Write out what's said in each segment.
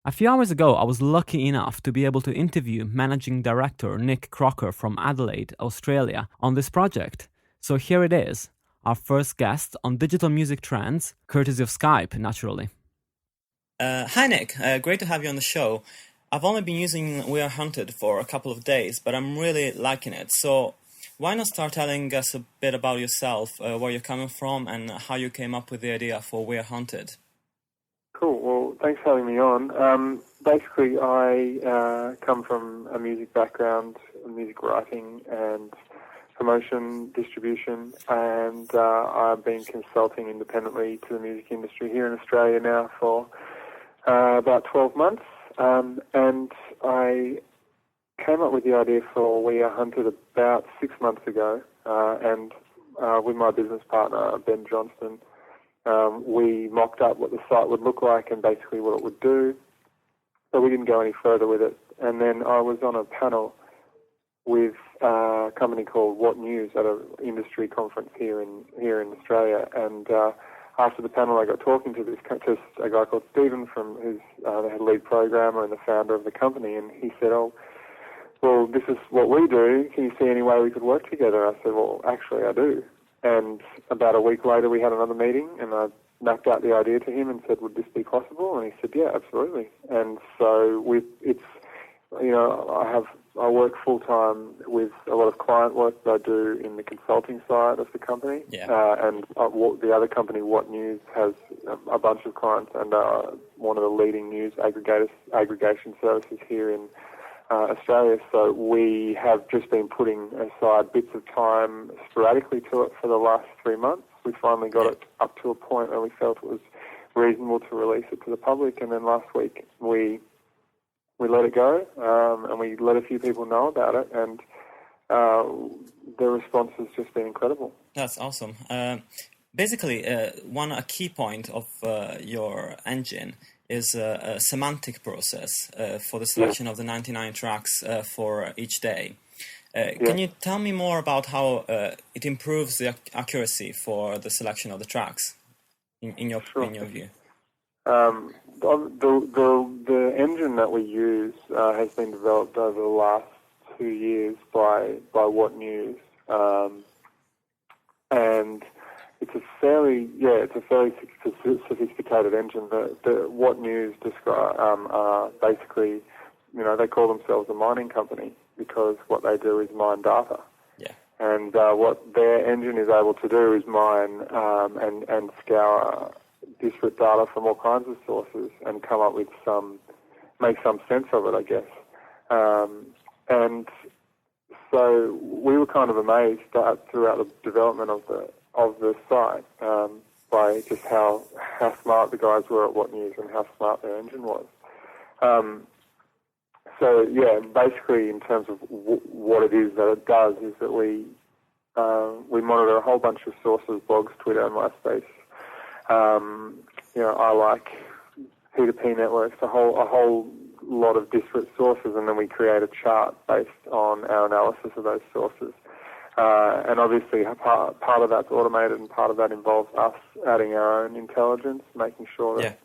A few hours ago, I was lucky enough to be able to interview managing director Nick Crocker from Adelaide, Australia, on this project. So here it is, our first guest on digital music trends, courtesy of Skype, naturally. Hi Nick, great to have you on the show. I've only been using We Are Hunted for a couple of days, but I'm really liking it. So why not start telling us a bit about yourself, where you're coming from, and how you came up with the idea for We Are Hunted? Cool. Well, thanks for having me on. Basically, I come from a music background, music writing and promotion, distribution, and I've been consulting independently to the music industry here in Australia now for about 12 months. And I came up with the idea for We Are Hunted about 6 months ago, and with my business partner, Ben Johnston, we mocked up what the site would look like and basically what it would do, but we didn't go any further with it. And then I was on a panel with a company called What News at an industry conference here in Australia, and after the panel I got talking to a guy called Stephen who's the lead programmer and the founder of the company, and he said, "Oh, well, this is what we do. Can you see any way we could work together?" I said, "Well, actually I do." And about a week later, we had another meeting, and I mapped out the idea to him and said, "Would this be possible?" And he said, "Yeah, absolutely." And so I work full time with a lot of client work that I do in the consulting side of the company, and the other company, What News, has a bunch of clients and one of the leading news aggregation services here in Australia. So we have just been putting aside bits of time sporadically to it for the last 3 months. We finally got it up to a point where we felt it was reasonable to release it to the public, and then last week we let it go, and we let a few people know about it, and the response has just been incredible. That's awesome. Basically, a key point of your engine is a semantic process for the selection of the 99 tracks for each day. Can you tell me more about how it improves the accuracy for the selection of the tracks in your view? The engine that we use has been developed over the last 2 years by What News, and it's a fairly sophisticated engine. The What News basically, they call themselves a mining company because what they do is mine data. Yeah. And what their engine is able to do is mine and scour disparate data from all kinds of sources and come up with make some sense of it, I guess. And so we were kind of amazed throughout the development of the site by just how smart the guys were at What News and how smart their engine was. So yeah, basically in terms of what it is that it does is that we monitor a whole bunch of sources: blogs, Twitter, MySpace. I like P2P networks, a whole lot of disparate sources, and then we create a chart based on our analysis of those sources. And obviously part of that's automated, and part of that involves us adding our own intelligence, making sure that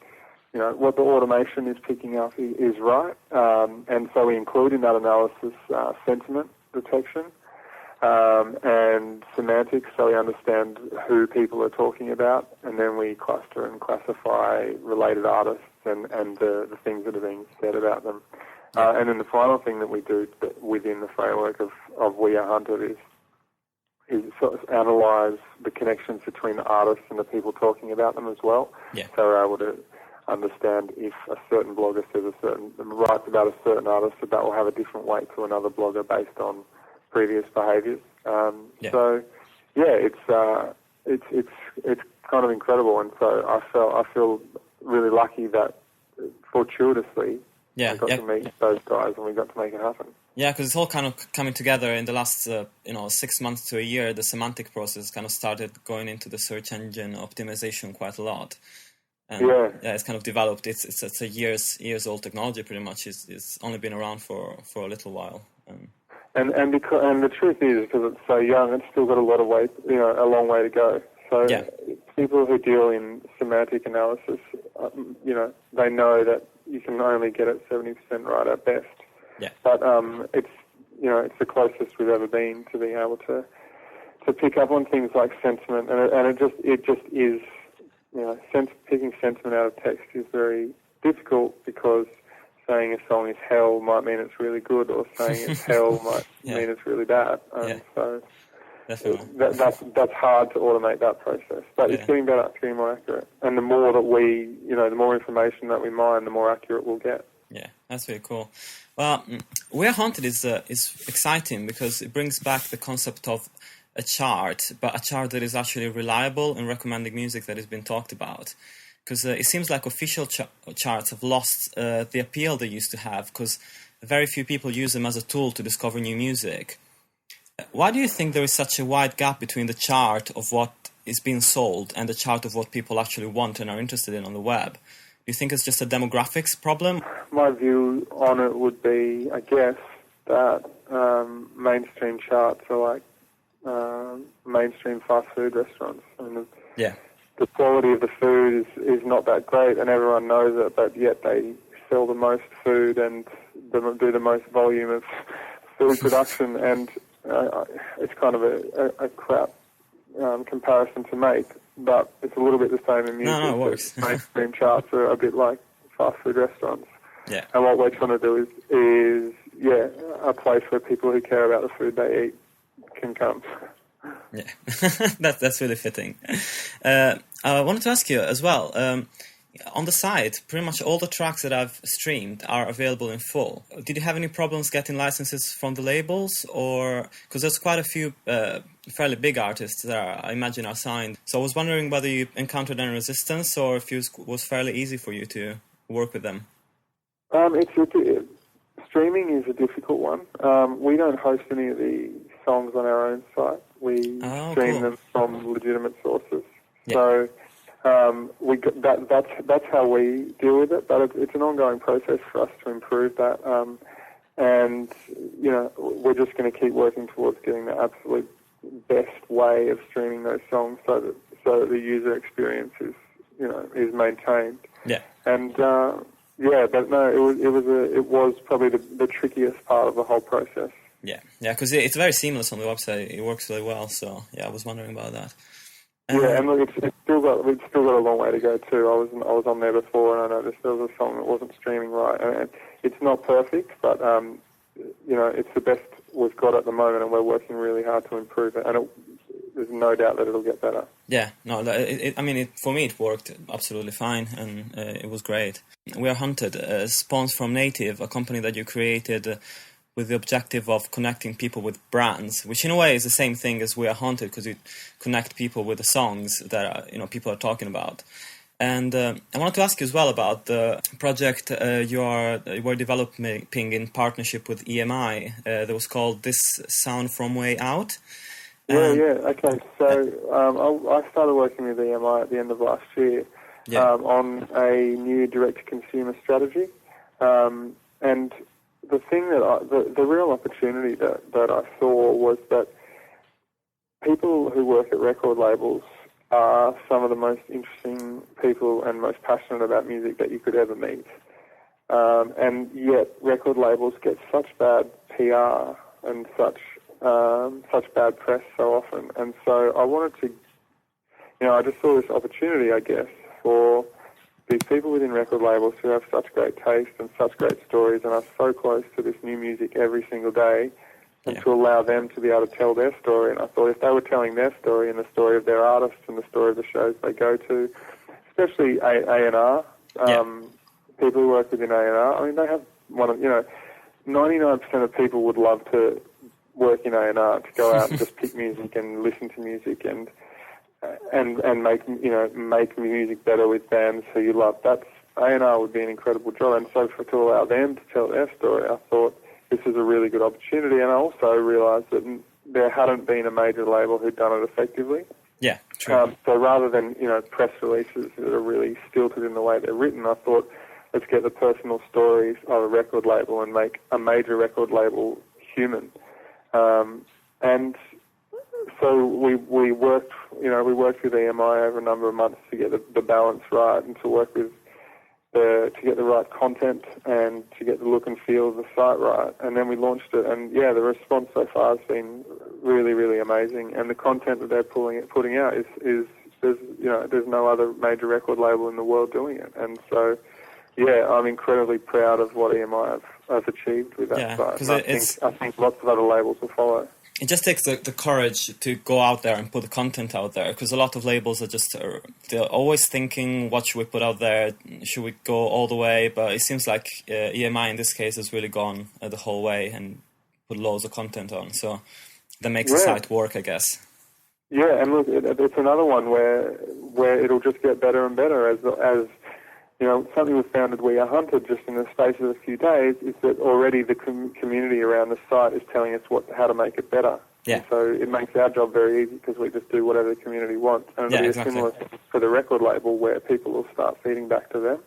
what the automation is picking up is right. And so we include in that analysis sentiment detection and semantics, so we understand who people are talking about, and then we cluster and classify related artists and the things that are being said about them. And then the final thing that we do within the framework of We Are Hunted is sort of analyse the connections between the artists and the people talking about them as well. Yeah. So we're able to understand if a certain blogger writes about a certain artist, that will have a different weight to another blogger based on previous behaviours. So yeah, it's kind of incredible, and so I feel really lucky that fortuitously I got to meet those guys and we got to make it happen. Yeah, because it's all kind of coming together in the last 6 months to a year. The semantic process kind of started going into the search engine optimization quite a lot. And it's kind of developed. It's a years old technology pretty much. It's only been around for a little while. And the truth is, because it's so young, it's still got a lot of way, a long way to go. So people who deal in semantic analysis, they know that you can only get it 70% right at best. Yeah. But it's it's the closest we've ever been to being able to pick up on things like sentiment, and it just is, picking sentiment out of text is very difficult, because saying a song is hell might mean it's really good, or saying it's hell might mean it's really bad. So definitely. That's hard to automate that process, but it's getting better, it's getting more accurate, and the more that the more information that we mine, the more accurate we'll get. Yeah, that's really cool. Well, We Are Haunted is exciting because it brings back the concept of a chart, but a chart that is actually reliable in recommending music that has been talked about. Because it seems like official charts have lost the appeal they used to have, because very few people use them as a tool to discover new music. Why do you think there is such a wide gap between the chart of what is being sold and the chart of what people actually want and are interested in on the web? Do you think it's just a demographics problem? My view on it would be, I guess, that mainstream charts are like mainstream fast food restaurants. And the quality of the food is not that great, and everyone knows it, but yet they sell the most food and do the most volume of food production, and it's kind of a crap comparison to make, but it's a little bit the same in music. No, it works. Mainstream charts are a bit like fast food restaurants. Yeah. And what we're trying to do is a place where people who care about the food they eat can come. Yeah, that's really fitting. I wanted to ask you as well, on the site, pretty much all the tracks that I've streamed are available in full. Did you have any problems getting licenses from the labels? Or because there's quite a few fairly big artists that I imagine are signed. So I was wondering whether you encountered any resistance, or if it was fairly easy for you to work with them. Streaming is a difficult one. We don't host any of the songs on our own site. We stream them from legitimate sources. Yeah. So that's how we deal with it. But it's an ongoing process for us to improve that. And we're just going to keep working towards getting the absolute best way of streaming those songs, so that the user experience is maintained. Yeah. And but no, it was probably the trickiest part of the whole process. Yeah, because it's very seamless on the website. It works really well. So I was wondering about that. And look, it's still got a long way to go too. I was on there before, and I noticed there was a song that wasn't streaming right. And it's not perfect, but it's the best we've got at the moment, and we're working really hard to improve it. And there's no doubt that it'll get better. Yeah, no, for me it worked absolutely fine, and it was great. We Are Hunted spawns from Native, a company that you created with the objective of connecting people with brands, which in a way is the same thing as We Are Haunted, because you connect people with the songs that people are talking about. And I wanted to ask you as well about the project you were developing in partnership with EMI that was called This Sound From Way Out. Okay. So I started working with EMI at the end of last year on a new direct-to-consumer strategy, and the thing that the real opportunity that I saw was that people who work at record labels are some of the most interesting people and most passionate about music that you could ever meet. And yet record labels get such bad PR and such bad press so often. And so I wanted to, I just saw this opportunity, I guess, for these people within record labels who have such great taste and such great stories and are so close to this new music every single day, and to allow them to be able to tell their story. And I thought if they were telling their story and the story of their artists and the story of the shows they go to, especially A&R, people who work within A&R, they have 99% of people would love to work in A&R, to go out and just pick music and listen to music and make music better with bands who you love. That's A&R would be an incredible job, and so to allow them to tell their story, I thought this is a really good opportunity. And I also realised that there hadn't been a major label who'd done it effectively. Yeah, true. So rather than press releases that are really stilted in the way they're written, I thought let's get the personal stories of a record label and make a major record label human. And so we worked with EMI over a number of months to get the balance right, and to work with to get the right content and to get the look and feel of the site right. And then we launched it, and yeah, the response so far has been really, really amazing. And the content that they're putting out is there's no other major record label in the world doing it. And so, yeah, I'm incredibly proud of what EMI have achieved with that site. And I think lots of other labels will follow. It just takes the courage to go out there and put the content out there, because a lot of labels are just they're always thinking, what should we put out there? Should we go all the way? But it seems like EMI in this case has really gone the whole way and put loads of content on. So that makes the site work, I guess. Yeah, and look, it's another one where it'll just get better and better as you know, something was found at We Are Hunted just in the space of a few days is that already the community around the site is telling us how to make it better. Yeah. And so it makes our job very easy because we just do whatever the community wants. And it'll be a similar thing for the record label where people will start feeding back to them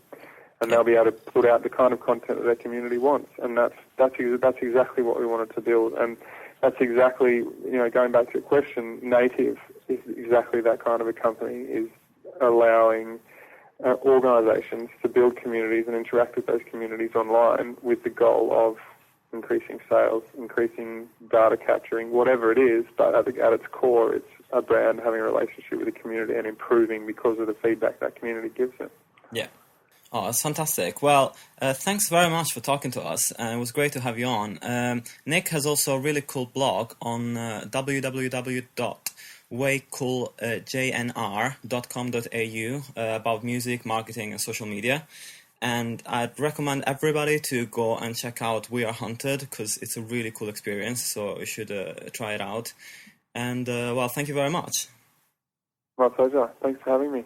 and they'll be able to put out the kind of content that their community wants. And that's exactly what we wanted to build. And that's exactly, you know, going back to your question, Native is exactly that kind of a company, is allowing organisations to build communities and interact with those communities online with the goal of increasing sales, increasing data capturing, whatever it is, but at its core it's a brand having a relationship with the community and improving because of the feedback that community gives it. Yeah. Oh, that's fantastic. Well, thanks very much for talking to us. It was great to have you on. Nick has also a really cool blog on www.waycooljnr.com.au about music, marketing, and social media. And I'd recommend everybody to go and check out We Are Hunted because it's a really cool experience. So you should try it out. And, well, thank you very much. My pleasure. Thanks for having me.